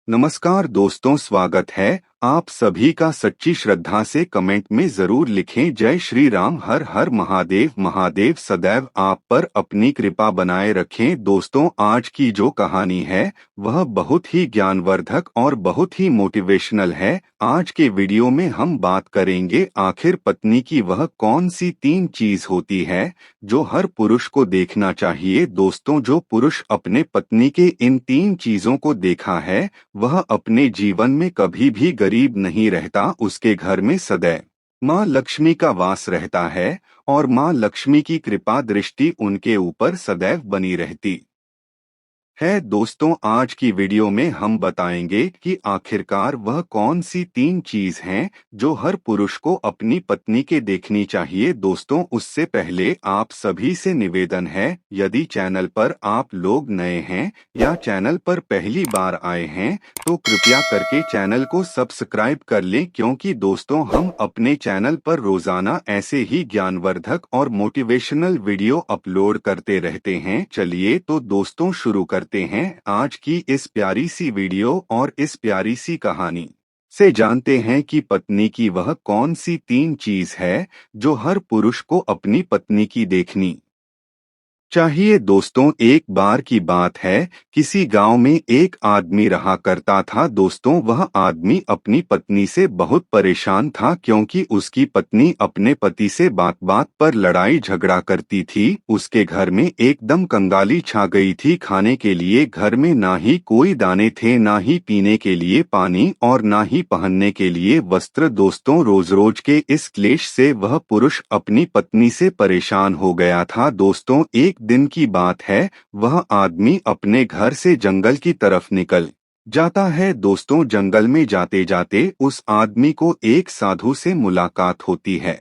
नमस्कार दोस्तों, स्वागत है आप सभी का। सच्ची श्रद्धा से कमेंट में जरूर लिखें जय श्री राम, हर हर महादेव। महादेव सदैव आप पर अपनी कृपा बनाए रखें। दोस्तों, आज की जो कहानी है वह बहुत ही ज्ञानवर्धक और बहुत ही मोटिवेशनल है। आज के वीडियो में हम बात करेंगे आखिर पत्नी की वह कौन सी 3 चीज होती है जो हर पुरुष को देखना चाहिए। दोस्तों, जो पुरुष अपने पत्नी के इन 3 चीजों को देखा है वह अपने जीवन में कभी भी गरीब नहीं रहता। उसके घर में सदैव माँ लक्ष्मी का वास रहता है और माँ लक्ष्मी की कृपा दृष्टि उनके ऊपर सदैव बनी रहती है। दोस्तों, आज की वीडियो में हम बताएंगे कि आखिरकार वह कौन सी 3 चीज हैं जो हर पुरुष को अपनी पत्नी के देखनी चाहिए। दोस्तों, उससे पहले आप सभी से निवेदन है, यदि चैनल पर आप लोग नए हैं या चैनल पर पहली बार आए हैं तो कृपया करके चैनल को सब्सक्राइब कर लें, क्योंकि दोस्तों हम अपने चैनल पर रोजाना ऐसे ही ज्ञानवर्धक और मोटिवेशनल वीडियो अपलोड करते रहते हैं। चलिए तो दोस्तों शुरू करते हैं आज की इस प्यारी सी वीडियो और इस प्यारी सी कहानी से। जानते हैं कि पत्नी की वह कौन सी 3 चीज है जो हर पुरुष को अपनी पत्नी की देखनी चाहिए। दोस्तों, एक बार की बात है, किसी गांव में एक आदमी रहा करता था। दोस्तों, वह आदमी अपनी पत्नी से बहुत परेशान था, क्योंकि उसकी पत्नी अपने पति से बात बात पर लड़ाई झगड़ा करती थी। उसके घर में एकदम कंगाली छा गई थी। खाने के लिए घर में ना ही कोई दाने थे, ना ही पीने के लिए पानी और ना ही पहनने के लिए वस्त्र। दोस्तों, रोज रोज के इस क्लेश से वह पुरुष अपनी पत्नी से परेशान हो गया था। दोस्तों, एक दिन की बात है, वह आदमी अपने घर से जंगल की तरफ निकल जाता है। दोस्तों, जंगल में जाते जाते उस आदमी को एक साधु से मुलाकात होती है।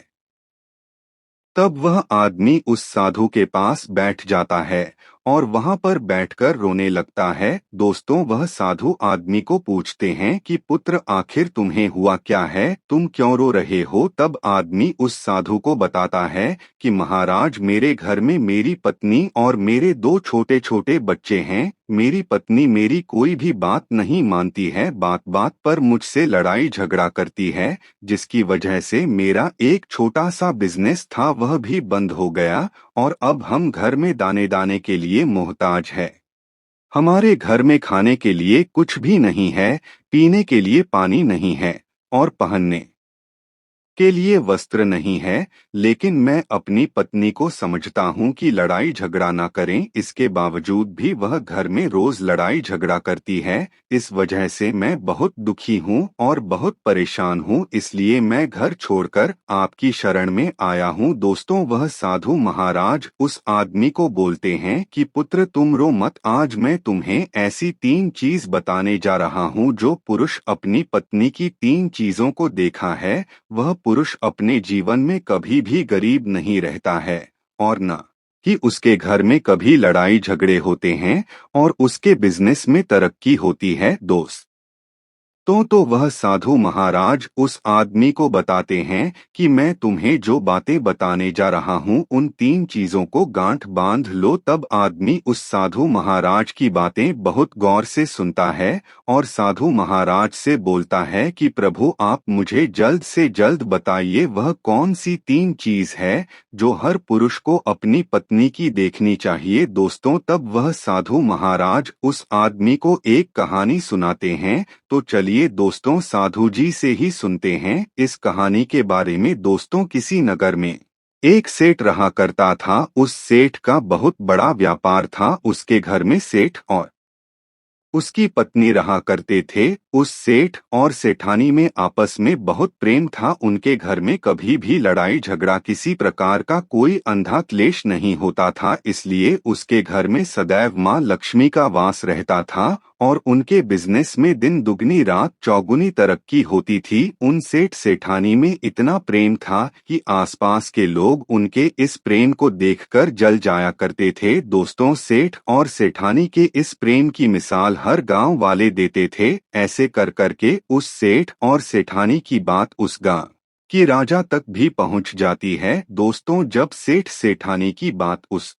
तब वह आदमी उस साधु के पास बैठ जाता है और वहां पर बैठकर रोने लगता है। दोस्तों, वह साधु आदमी को पूछते हैं कि पुत्र, आखिर तुम्हें हुआ क्या है, तुम क्यों रो रहे हो। तब आदमी उस साधु को बताता है कि महाराज, मेरे घर में मेरी पत्नी और मेरे 2 छोटे छोटे बच्चे हैं। मेरी पत्नी मेरी कोई भी बात नहीं मानती है, बात बात पर मुझसे लड़ाई झगड़ा करती है, जिसकी वजह से मेरा एक छोटा सा बिजनेस था वह भी बंद हो गया और अब हम घर में दाने दाने के लिए मोहताज है। हमारे घर में खाने के लिए कुछ भी नहीं है, पीने के लिए पानी नहीं है और पहनने के लिए वस्त्र नहीं है। लेकिन मैं अपनी पत्नी को समझता हूँ कि लड़ाई झगड़ा ना करें, इसके बावजूद भी वह घर में रोज लड़ाई झगड़ा करती है। इस वजह से मैं बहुत दुखी हूँ और बहुत परेशान हूँ, इसलिए मैं घर छोड़कर आपकी शरण में आया हूँ। दोस्तों, वह साधु महाराज उस आदमी को बोलते हैं कि पुत्र, तुम रो मत, आज मैं तुम्हें ऐसी 3 चीज बताने जा रहा हूँ जो पुरुष अपनी पत्नी की 3 चीजों को देखा है वह पुरुष अपने जीवन में कभी भी गरीब नहीं रहता है और न ही उसके घर में कभी लड़ाई झगड़े होते हैं और उसके बिजनेस में तरक्की होती है। दोस्त तो वह साधु महाराज उस आदमी को बताते हैं कि मैं तुम्हें जो बातें बताने जा रहा हूँ उन 3 चीजों को गांठ बांध लो। तब आदमी उस साधु महाराज की बातें बहुत गौर से सुनता है और साधु महाराज से बोलता है कि प्रभु, आप मुझे जल्द से जल्द बताइए वह कौन सी 3 चीज है जो हर पुरुष को अपनी पत्नी की देखनी चाहिए। दोस्तों, तब वह साधु महाराज उस आदमी को एक कहानी सुनाते हैं। तो चलिए दोस्तों, साधु जी से ही सुनते हैं इस कहानी के बारे में। दोस्तों, किसी नगर में एक सेठ रहा करता था। उस सेठ का बहुत बड़ा व्यापार था। उसके घर में सेठ और उसकी पत्नी रहा करते थे। उस सेठ और सेठानी में आपस में बहुत प्रेम था। उनके घर में कभी भी लड़ाई झगड़ा, किसी प्रकार का कोई अंधा क्लेश नहीं होता था, इसलिए उसके घर में सदैव माँ लक्ष्मी का वास रहता था और उनके बिजनेस में दिन दुगनी रात चौगुनी तरक्की होती थी। उन सेठ सेठानी में इतना प्रेम था कि आसपास के लोग उनके इस प्रेम को देखकर जल जाया करते थे। दोस्तों, सेठ और सेठानी के इस प्रेम की मिसाल हर गांव वाले देते थे। ऐसे कर करके उस सेठ और सेठानी की बात उस गांव की राजा तक भी पहुंच जाती है। दोस्तों, जब सेठ सेठानी की बात उस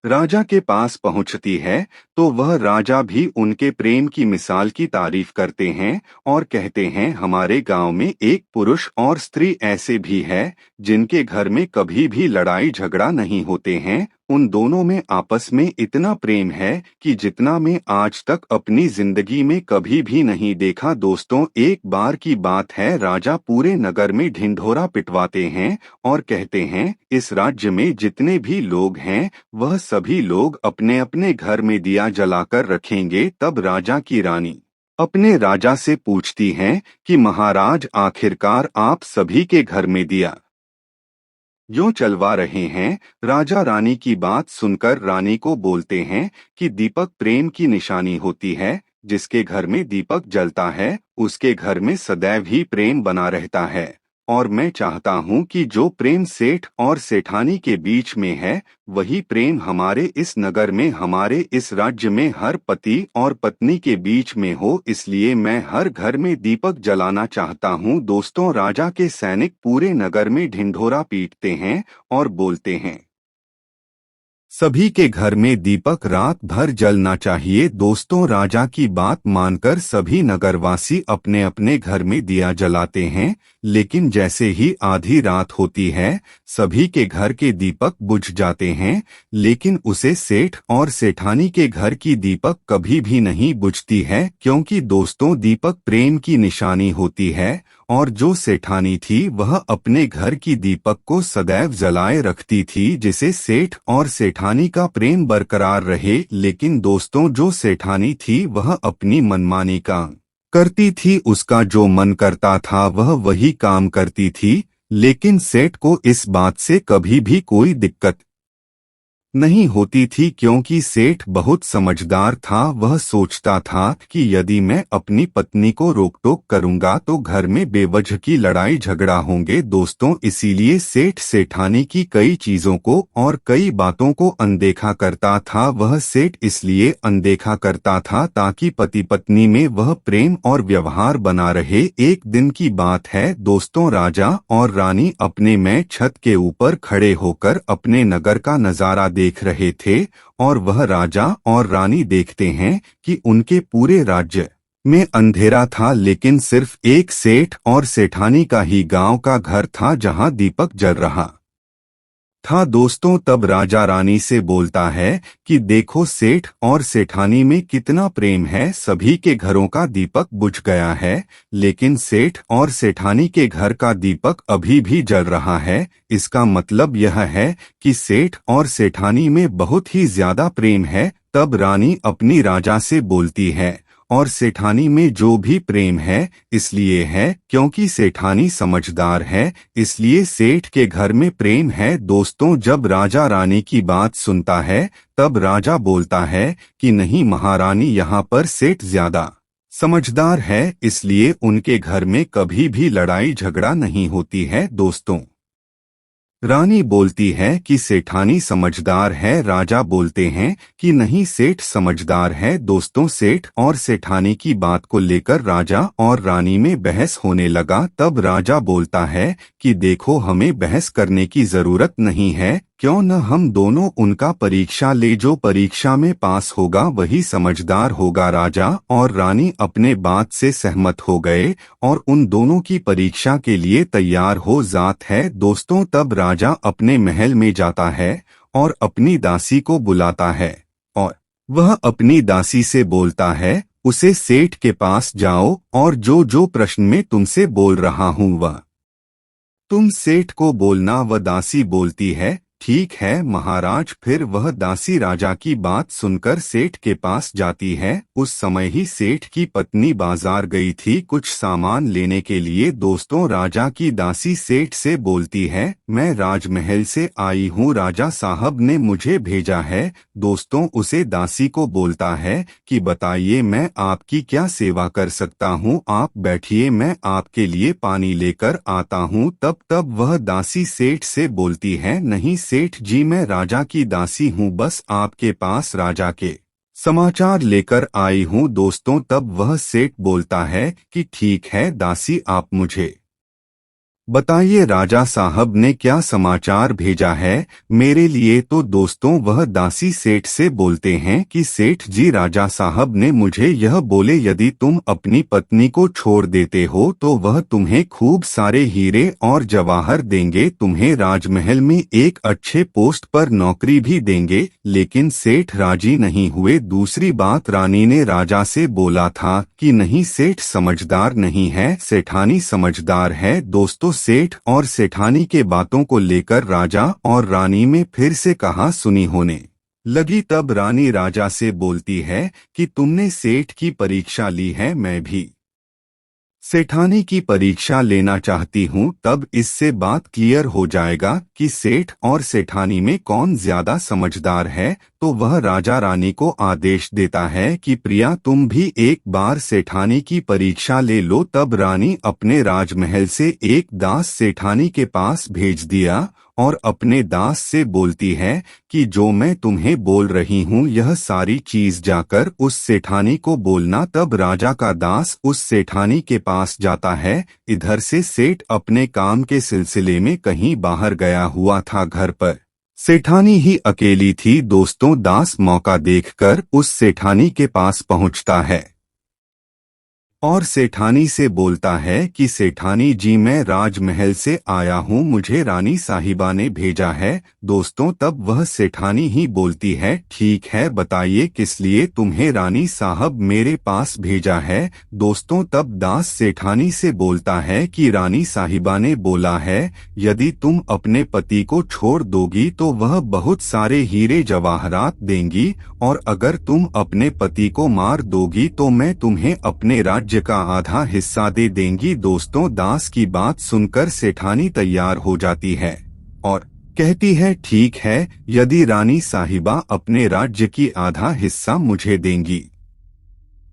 राजा के पास पहुंचती है तो वह राजा भी उनके प्रेम की मिसाल की तारीफ करते हैं और कहते हैं हमारे गांव में एक पुरुष और स्त्री ऐसे भी है जिनके घर में कभी भी लड़ाई झगड़ा नहीं होते हैं। उन दोनों में आपस में इतना प्रेम है कि जितना मैं आज तक अपनी जिंदगी में कभी भी नहीं देखा। दोस्तों, एक बार की बात है, राजा पूरे नगर में ढिंढोरा पिटवाते हैं और कहते हैं इस राज्य में जितने भी लोग हैं वह सभी लोग अपने अपने घर में दिया जलाकर रखेंगे। तब राजा की रानी अपने राजा से पूछती हैं कि महाराज, आखिरकार आप सभी के घर में दिया जो चलवा रहे हैं? राजा रानी की बात सुनकर रानी को बोलते हैं कि दीपक प्रेम की निशानी होती है। जिसके घर में दीपक जलता है उसके घर में सदैव ही प्रेम बना रहता है। और मैं चाहता हूँ कि जो प्रेम सेठ और सेठानी के बीच में है वही प्रेम हमारे इस नगर में, हमारे इस राज्य में हर पति और पत्नी के बीच में हो। इसलिए मैं हर घर में दीपक जलाना चाहता हूँ। दोस्तों, राजा के सैनिक पूरे नगर में ढिंढोरा पीटते हैं और बोलते हैं सभी के घर में दीपक रात भर जलना चाहिए। दोस्तों, राजा की बात मानकर सभी नगरवासी अपने अपने घर में दिया जलाते हैं। लेकिन जैसे ही आधी रात होती है सभी के घर के दीपक बुझ जाते हैं, लेकिन उसे सेठ और सेठानी के घर की दीपक कभी भी नहीं बुझती है, क्योंकि दोस्तों दीपक प्रेम की निशानी होती है। और जो सेठानी थी वह अपने घर की दीपक को सदैव जलाए रखती थी जिसे सेठ और सेठानी का प्रेम बरकरार रहे। लेकिन दोस्तों, जो सेठानी थी वह अपनी मनमानी का करती थी, उसका जो मन करता था वह वही काम करती थी। लेकिन सेठ को इस बात से कभी भी कोई दिक्कत नहीं होती थी, क्योंकि सेठ बहुत समझदार था। वह सोचता था कि यदि मैं अपनी पत्नी को रोक टोक करूंगा तो घर में बेवजह की लड़ाई झगड़ा होंगे। दोस्तों, इसीलिए सेठ सेठानी की कई चीजों को और कई बातों को अनदेखा करता था। वह सेठ इसलिए अनदेखा करता था ताकि पति पत्नी में वह प्रेम और व्यवहार बना रहे। एक दिन की बात है दोस्तों, राजा और रानी अपने में छत के ऊपर खड़े होकर अपने नगर का नजारा देख रहे थे और वह राजा और रानी देखते हैं कि उनके पूरे राज्य में अंधेरा था, लेकिन सिर्फ एक सेठ और सेठानी का ही गांव का घर था जहां दीपक जल रहा था। दोस्तों, तब राजा रानी से बोलता है कि देखो सेठ और सेठानी में कितना प्रेम है। सभी के घरों का दीपक बुझ गया है लेकिन सेठ और सेठानी के घर का दीपक अभी भी जल रहा है। इसका मतलब यह है कि सेठ और सेठानी में बहुत ही ज्यादा प्रेम है। तब रानी अपनी राजा से बोलती है और सेठानी में जो भी प्रेम है इसलिए है क्योंकि सेठानी समझदार है, इसलिए सेठ के घर में प्रेम है। दोस्तों, जब राजा रानी की बात सुनता है तब राजा बोलता है कि नहीं महारानी, यहाँ पर सेठ ज्यादा समझदार है, इसलिए उनके घर में कभी भी लड़ाई झगड़ा नहीं होती है। दोस्तों, रानी बोलती है कि सेठानी समझदार है। राजा बोलते हैं कि नहीं, सेठ समझदार है। दोस्तों, सेठ और सेठानी की बात को लेकर राजा और रानी में बहस होने लगा। तब राजा बोलता है कि देखो, हमें बहस करने की जरूरत नहीं है, क्यों न हम दोनों उनका परीक्षा ले, जो परीक्षा में पास होगा वही समझदार होगा। राजा और रानी अपने बात से सहमत हो गए और उन दोनों की परीक्षा के लिए तैयार हो जात है। दोस्तों, तब राजा अपने महल में जाता है और अपनी दासी को बुलाता है और वह अपनी दासी से बोलता है उसे सेठ के पास जाओ और जो जो प्रश्न में तुमसे बोल रहा हूँ वह तुम सेठ को बोलना। वह दासी बोलती है ठीक है महाराज। फिर वह दासी राजा की बात सुनकर सेठ के पास जाती है। उस समय ही सेठ की पत्नी बाजार गई थी कुछ सामान लेने के लिए। दोस्तों, राजा की दासी सेठ से बोलती है मैं राजमहल से आई हूँ, राजा साहब ने मुझे भेजा है। दोस्तों, उसे दासी को बोलता है कि बताइए मैं आपकी क्या सेवा कर सकता हूँ, आप बैठिए, मैं आपके लिए पानी लेकर आता हूँ। तब वह दासी सेठ से बोलती है नहीं सेठ जी, मैं राजा की दासी हूँ, बस आपके पास राजा के समाचार लेकर आई हूँ। दोस्तों, तब वह सेठ बोलता है कि ठीक है दासी, आप मुझे बताइए राजा साहब ने क्या समाचार भेजा है मेरे लिए। तो दोस्तों वह दासी सेठ से बोलते हैं कि सेठ जी राजा साहब ने मुझे यह बोले यदि तुम अपनी पत्नी को छोड़ देते हो तो वह तुम्हें खूब सारे हीरे और जवाहर देंगे, तुम्हें राजमहल में एक अच्छे पोस्ट पर नौकरी भी देंगे। लेकिन सेठ राजी नहीं हुए। दूसरी बात रानी ने राजा से बोला था कि नहीं सेठ समझदार नहीं है, सेठानी समझदार है। दोस्तों सेठ और सेठानी के बातों को लेकर राजा और रानी में फिर से कहा सुनी होने लगी। तब रानी राजा से बोलती है कि तुमने सेठ की परीक्षा ली है, मैं भी सेठानी की परीक्षा लेना चाहती हूँ, तब इससे बात क्लियर हो जाएगा कि सेठ और सेठानी में कौन ज्यादा समझदार है। तो वह राजा रानी को आदेश देता है कि प्रिया तुम भी एक बार सेठानी की परीक्षा ले लो। तब रानी अपने राजमहल से एक दास सेठानी के पास भेज दिया और अपने दास से बोलती है कि जो मैं तुम्हें बोल रही हूँ यह सारी चीज जाकर उस सेठानी को बोलना। तब राजा का दास उस सेठानी के पास जाता है। इधर से सेठ अपने काम के सिलसिले में कहीं बाहर गया हुआ था, घर पर सेठानी ही अकेली थी। दोस्तों दास मौका देखकर उस सेठानी के पास पहुंचता है और सेठानी से बोलता है कि सेठानी जी मैं राजमहल से आया हूँ, मुझे रानी साहिबा ने भेजा है। दोस्तों तब वह सेठानी ही बोलती है ठीक है बताइए किस लिए तुम्हें रानी साहब मेरे पास भेजा है। दोस्तों तब दास सेठानी से बोलता है कि रानी साहिबा ने बोला है यदि तुम अपने पति को छोड़ दोगी तो वह बहुत सारे हीरे जवाहरात देंगी, और अगर तुम अपने पति को मार दोगी तो मैं तुम्हें अपने राज्य का आधा हिस्सा दे देंगी। दोस्तों दास की बात सुनकर सेठानी तैयार हो जाती है और कहती है ठीक है, यदि रानी साहिबा अपने राज्य की आधा हिस्सा मुझे देंगी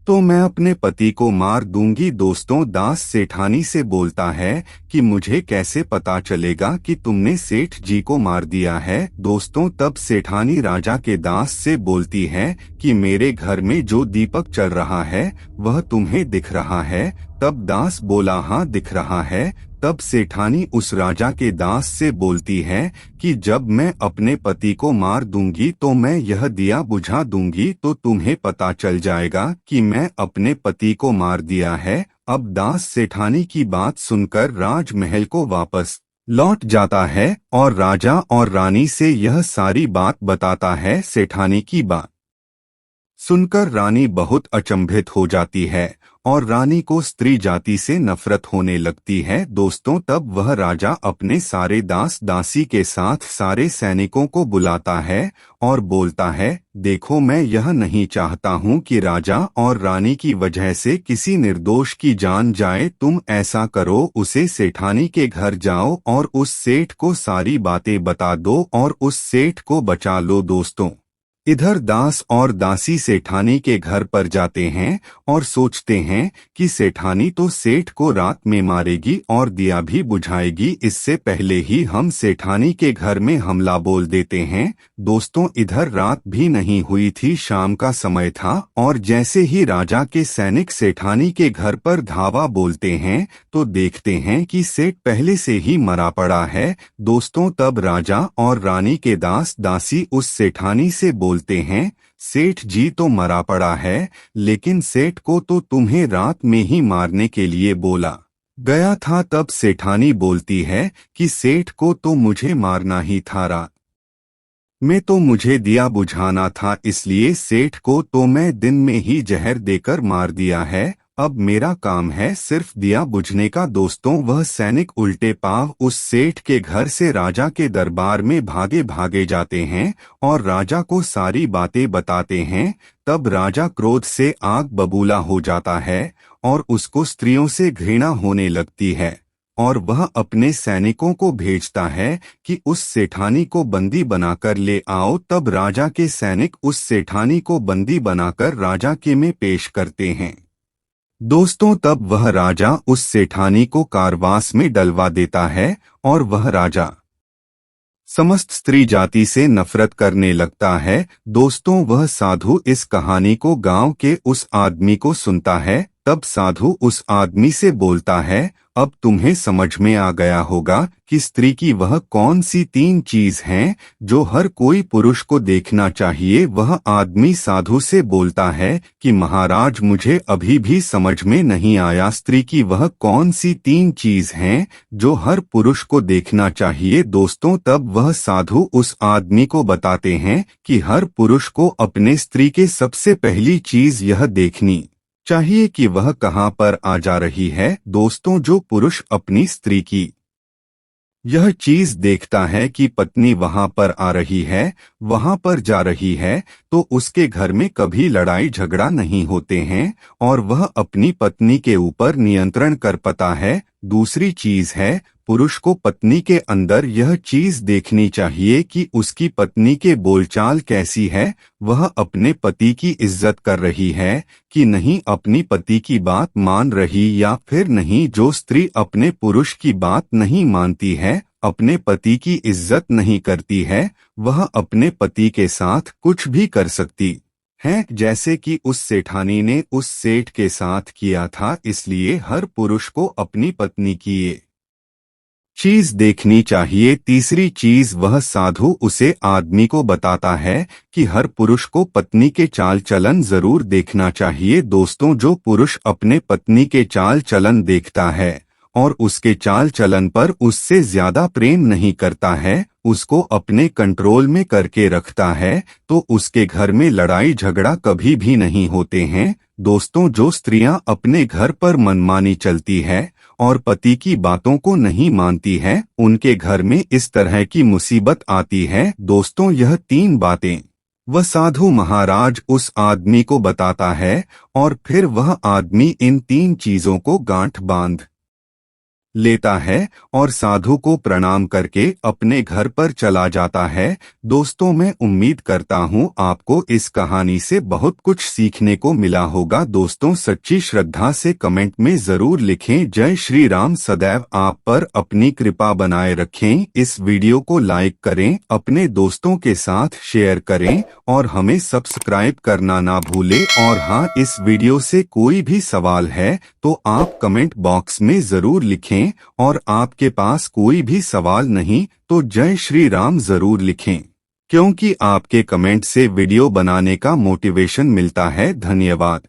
तो मैं अपने पति को मार दूंगी। दोस्तों दास सेठानी से बोलता है कि मुझे कैसे पता चलेगा कि तुमने सेठ जी को मार दिया है। दोस्तों तब सेठानी राजा के दास से बोलती है कि मेरे घर में जो दीपक चल रहा है वह तुम्हें दिख रहा है। तब दास बोला हाँ दिख रहा है। तब सेठानी उस राजा के दास से बोलती है कि जब मैं अपने पति को मार दूंगी तो मैं यह दिया बुझा दूंगी तो तुम्हें पता चल जाएगा कि मैं अपने पति को मार दिया है। अब दास सेठानी की बात सुनकर राजमहल को वापस लौट जाता है और राजा और रानी से यह सारी बात बताता है। सेठानी की बात सुनकर रानी बहुत अचंभित हो जाती है और रानी को स्त्री जाति से नफरत होने लगती है। दोस्तों तब वह राजा अपने सारे दास दासी के साथ सारे सैनिकों को बुलाता है और बोलता है देखो मैं यह नहीं चाहता हूँ कि राजा और रानी की वजह से किसी निर्दोष की जान जाए। तुम ऐसा करो उसे सेठानी के घर जाओ और उस सेठ को सारी बातें बता दो और उस सेठ को बचा लो। दोस्तों इधर दास और दासी सेठानी के घर पर जाते हैं और सोचते हैं कि सेठानी तो सेठ को रात में मारेगी और दिया भी बुझाएगी, इससे पहले ही हम सेठानी के घर में हमला बोल देते हैं। दोस्तों इधर रात भी नहीं हुई थी, शाम का समय था और जैसे ही राजा के सैनिक सेठानी के घर पर धावा बोलते हैं तो देखते हैं कि सेठ पहले से ही मरा पड़ा है। दोस्तों तब राजा और रानी के दास दासी उस सेठानी से बोलते हैं सेठ जी तो मरा पड़ा है, लेकिन सेठ को तो तुम्हें रात में ही मारने के लिए बोला गया था। तब सेठानी बोलती है कि सेठ को तो मुझे मारना ही था, रात में तो मुझे दिया बुझाना था, इसलिए सेठ को तो मैं दिन में ही जहर देकर मार दिया है। अब मेरा काम है सिर्फ दिया बुझने का। दोस्तों वह सैनिक उल्टे पांव उस सेठ के घर से राजा के दरबार में भागे भागे जाते हैं और राजा को सारी बातें बताते हैं। तब राजा क्रोध से आग बबूला हो जाता है और उसको स्त्रियों से घृणा होने लगती है और वह अपने सैनिकों को भेजता है कि उस सेठानी को बंदी बनाकर ले आओ। तब राजा के सैनिक उस सेठानी को बंदी बनाकर राजा के में पेश करते हैं। दोस्तों तब वह राजा उस सेठानी को कारावास में डलवा देता है और वह राजा समस्त स्त्री जाति से नफरत करने लगता है। दोस्तों वह साधु इस कहानी को गांव के उस आदमी को सुनता है। तब साधु उस आदमी से बोलता है, अब तुम्हें समझ में आ गया होगा कि स्त्री की वह कौन सी 3 चीज हैं जो हर कोई पुरुष को देखना चाहिए। वह आदमी साधु से बोलता है कि महाराज, मुझे अभी भी समझ में नहीं आया, स्त्री की वह कौन सी 3 चीज हैं जो हर पुरुष को देखना चाहिए। दोस्तों, तब वह साधु उस आदमी को बताते हैं कि हर पुरुष को अपने स्त्री के सबसे पहली चीज यह देखनी चाहिए कि वह कहाँ पर आ जा रही है। दोस्तों, जो पुरुष अपनी स्त्री की यह चीज देखता है कि पत्नी वहां पर आ रही है, वहां पर जा रही है, तो उसके घर में कभी लड़ाई झगड़ा नहीं होते हैं और वह अपनी पत्नी के ऊपर नियंत्रण कर पाता है। दूसरी चीज है, पुरुष को पत्नी के अंदर यह चीज देखनी चाहिए कि उसकी पत्नी के बोलचाल कैसी है, वह अपने पति की इज्जत कर रही है कि नहीं, अपनी पति की बात मान रही या फिर नहीं। जो स्त्री अपने पुरुष की बात नहीं मानती है, अपने पति की इज्जत नहीं करती है, वह अपने पति के साथ कुछ भी कर सकती है, जैसे कि उस सेठानी ने उस सेठ के साथ किया था। इसलिए हर पुरुष को अपनी पत्नी की ये चीज देखनी चाहिए। तीसरी चीज, वह साधु उसे आदमी को बताता है कि हर पुरुष को पत्नी के चाल चलन जरूर देखना चाहिए। दोस्तों, जो पुरुष अपने पत्नी के चाल चलन देखता है और उसके चाल चलन पर उससे ज्यादा प्रेम नहीं करता है, उसको अपने कंट्रोल में करके रखता है, तो उसके घर में लड़ाई झगड़ा कभी भी नहीं होते हैं। दोस्तों, जो स्त्रियां अपने घर पर मनमानी चलती है और पति की बातों को नहीं मानती है, उनके घर में इस तरह की मुसीबत आती है। दोस्तों, यह 3 बातें वह साधु महाराज उस आदमी को बताता है और फिर वह आदमी इन 3 चीजों को गांठ बांध लेता है और साधु को प्रणाम करके अपने घर पर चला जाता है। दोस्तों, मैं उम्मीद करता हूँ आपको इस कहानी से बहुत कुछ सीखने को मिला होगा। दोस्तों, सच्ची श्रद्धा से कमेंट में जरूर लिखें, जय श्री राम, सदैव आप पर अपनी कृपा बनाए रखें। इस वीडियो को लाइक करें, अपने दोस्तों के साथ शेयर करें और हमें सब्सक्राइब करना ना भूलें। और हाँ, इस वीडियो से कोई भी सवाल है तो आप कमेंट बॉक्स में जरूर लिखें, और आपके पास कोई भी सवाल नहीं तो जय श्री राम जरूर लिखें, क्योंकि आपके कमेंट से वीडियो बनाने का मोटिवेशन मिलता है। धन्यवाद।